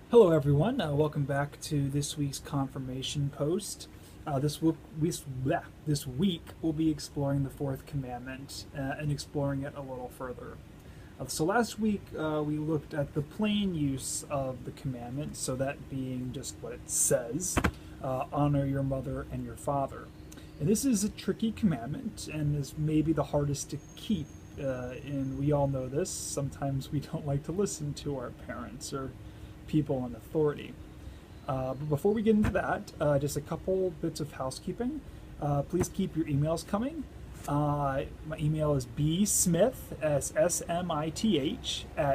Hello, everyone. Welcome back to this week's confirmation post. This week we'll be exploring the fourth commandment and exploring it a little further. So last week we looked at the plain use of the commandment, so that being just what it says, honor your mother and your father. And this is a tricky commandment and is maybe the hardest to keep. And we all know this. Sometimes we don't like to listen to our parents or people in authority. But before we get into that, just a couple bits of housekeeping. Please keep your emails coming. My email is bsmith, smith, at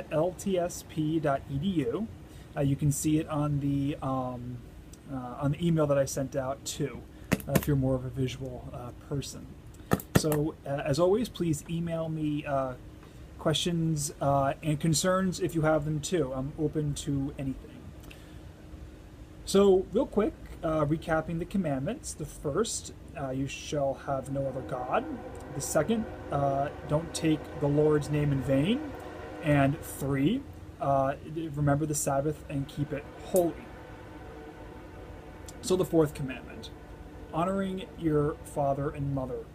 ltsp.edu. You can see it on the email that I sent out too, if you're more of a visual person. So, as always, please email me questions and concerns if you have them too. I'm open to anything. So, real quick, recapping the commandments. The first, you shall have no other God. The second, don't take the Lord's name in vain. And three, remember the Sabbath and keep it holy. So, the fourth commandment, honoring your father and mother,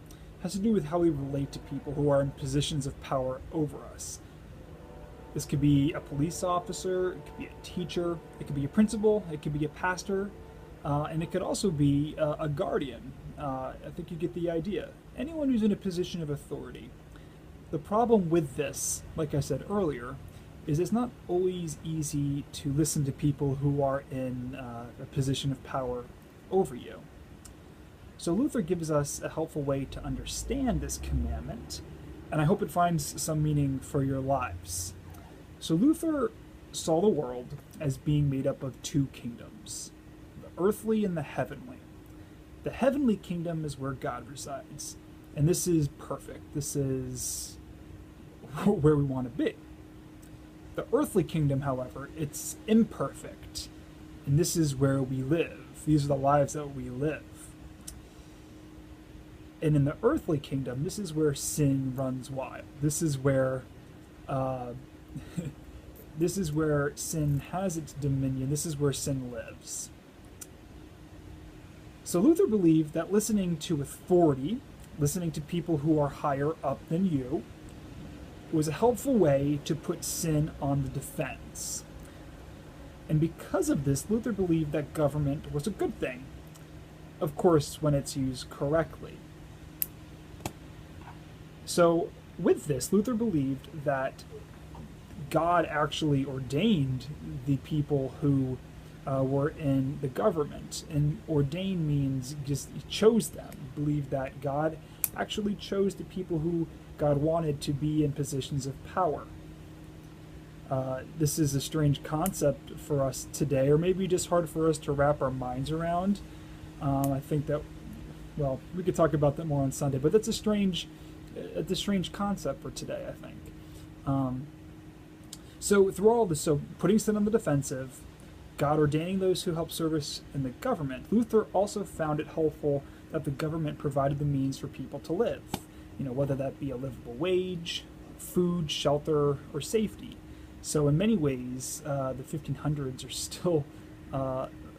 has to do with how we relate to people who are in positions of power over us. This could be a police officer, it could be a teacher, it could be a principal, it could be a pastor, and it could also be a guardian. I think you get the idea. Anyone who's in a position of authority. The problem with this, like I said earlier, is it's not always easy to listen to people who are in a position of power over you. So Luther gives us a helpful way to understand this commandment, and I hope it finds some meaning for your lives. So Luther saw the world as being made up of two kingdoms, the earthly and the heavenly. The heavenly kingdom is where God resides, and this is perfect. This is where we want to be. The earthly kingdom, however, it's imperfect, and this is where we live. These are the lives that we live. And in the earthly kingdom, this is where sin runs wild. This is where this is where sin has its dominion. This is where sin lives. So Luther believed that listening to authority, listening to people who are higher up than you, was a helpful way to put sin on the defense. And because of this, Luther believed that government was a good thing. Of course, when it's used correctly. So, with this, Luther believed that God actually ordained the people who were in the government. And ordain means just chose them. Believed that God actually chose the people who God wanted to be in positions of power. This is a strange concept for us today, or maybe just hard for us to wrap our minds around. I think that, well, we could talk about that more on Sunday, but that's a strange concept for today, I think. So through all this, so putting sin on the defensive, God ordaining those who help service in the government, Luther also found it helpful that the government provided the means for people to live, whether that be a livable wage, food, shelter, or safety. So in many ways, the 1500s are still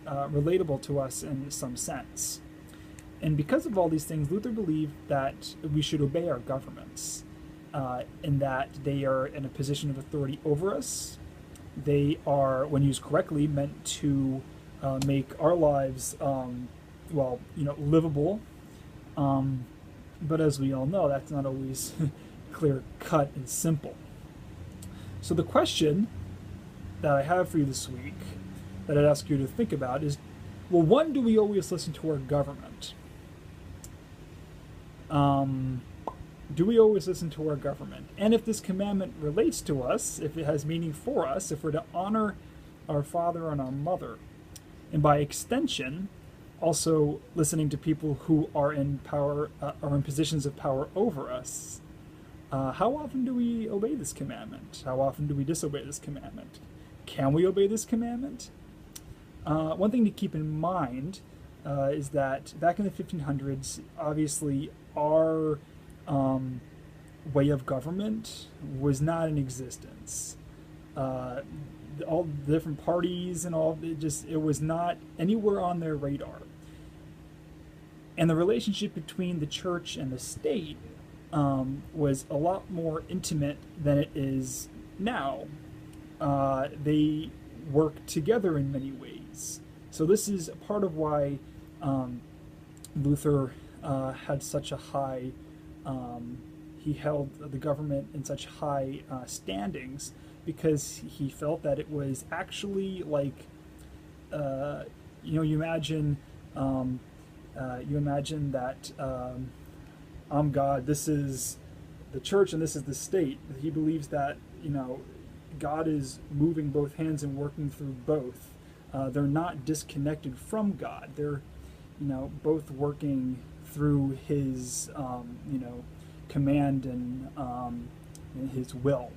relatable to us in some sense. And because of all these things, Luther believed that we should obey our governments, in that they are in a position of authority over us. They are, when used correctly, meant to make our lives, livable. But as we all know, that's not always clear cut and simple. So the question that I have for you this week, that I'd ask you to think about is, well, one, do we always listen to our government? Do we always listen to our government? And if this commandment relates to us, if it has meaning for us, if we're to honor our father and our mother, and by extension, also listening to people who are in power, are in positions of power over us, how often do we obey this commandment? How often do we disobey this commandment? Can we obey this commandment? One thing to keep in mind is that back in the 1500s, obviously our way of government was not in existence. all the different parties and all. It was not anywhere on their radar. And the relationship between the church and the state was a lot more intimate than it is now. They work together in many ways. So this is part of why Luther had such a high, he held the government in such high standings, because he felt that it was actually like, you imagine that I'm God, this is the church, and this is the state. He believes that, God is moving both hands and working through both. They're not disconnected from God. They're, both working through His, command and His will.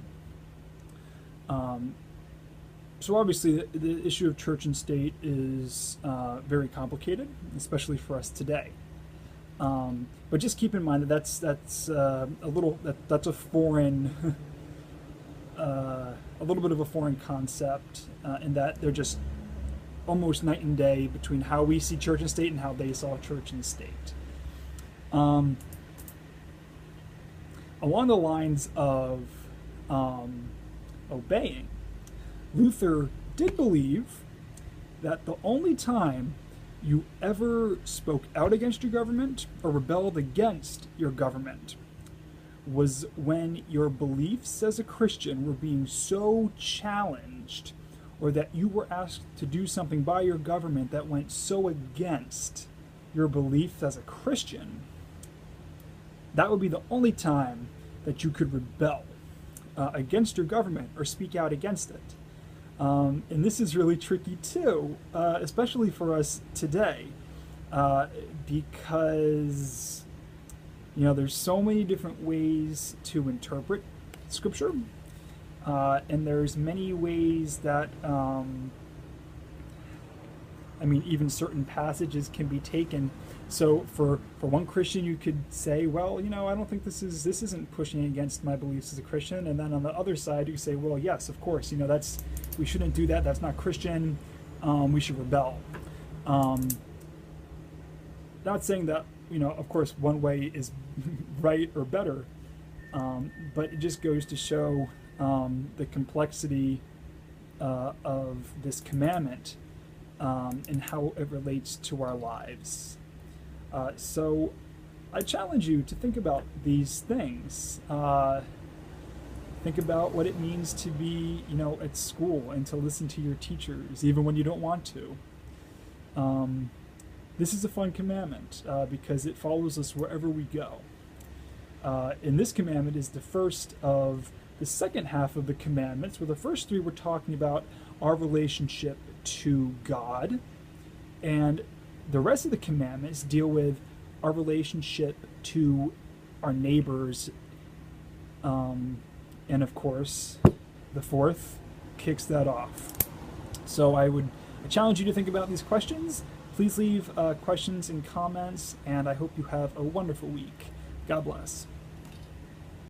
So obviously the issue of church and state is very complicated, especially for us today. But just keep in mind that that's a foreign, a little bit of a foreign concept, in that they're just almost night and day between how we see church and state and how they saw church and state. Along the lines of obeying, Luther did believe that the only time you ever spoke out against your government or rebelled against your government was when your beliefs as a Christian were being so challenged, or that you were asked to do something by your government that went so against your beliefs as a Christian. That would be the only time that you could rebel against your government or speak out against it. And this is really tricky too, especially for us today, because there's so many different ways to interpret Scripture, and there's many ways that even certain passages can be taken. So for one Christian, you could say, well, I don't think this isn't pushing against my beliefs as a Christian. And then on the other side, you say, well, yes, of course, we shouldn't do that. That's not Christian. We should rebel. Not saying that, of course, one way is right or better, but it just goes to show the complexity of this commandment, and how it relates to our lives. So I challenge you to think about these things. Think about what it means to be, at school and to listen to your teachers, even when you don't want to. This is a fun commandment because it follows us wherever we go. And this commandment is the first of the second half of the commandments, where the first three we're talking about our relationship to God, and the rest of the commandments deal with our relationship to our neighbors, and of course the fourth kicks that off. So I challenge you to think about these questions. Please leave questions and comments, and I hope you have a wonderful week. God bless.